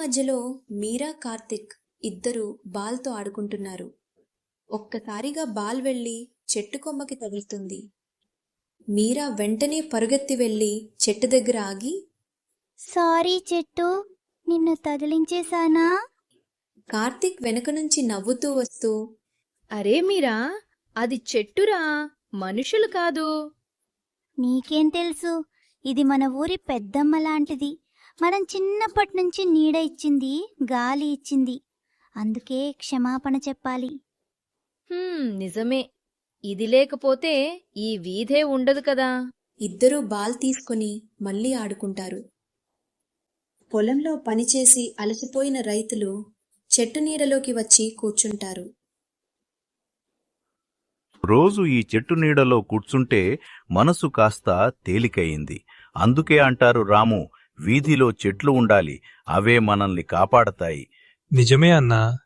మధ్యలో మీరా, కార్తిక్ ఇద్దరు బాల్తో ఆడుకుంటున్నారు. ఒక్కసారిగా బాల్ వెళ్ళి చెట్టు కొమ్మకి తగులుతుంది. మీరా వెంటనే పరుగెత్తి వెళ్ళి చెట్టు దగ్గర ఆగి, సారీ చెట్టు, నిన్ను తగిలించేశానా? కార్తిక్ వెనుక నుంచి నవ్వుతూ వస్తూ, అరే మీరా, అది చెట్టురా, మనుషులు కాదు. నీకేం తెలుసు? ఇది మన ఊరి పెద్దమ్మ లాంటిది. మనం చిన్నప్పటి నుంచి నీడ ఇచ్చింది, గాలి ఇచ్చింది. అందుకే క్షమాపణ చెప్పాలి. నిజమే. ఇది లేకపోతే ఈ వీధే ఉండదు కదా. ఇద్దరూ బాల్ తీసుకొని మళ్ళీ ఆడుకుంటారు. పొలంలో పనిచేసి అలసిపోయిన రైతులు చెట్టు నీడలోకి వచ్చి కూర్చుంటారు. రోజు ఈ చెట్టు నీడలో కూర్చుంటే మనసు కాస్త తేలికయింది. అందుకే అంటారు రాము, వీధిలో చెట్లు ఉండాలి, అవే మనల్ని కాపాడతాయి. నిజమే అన్నా.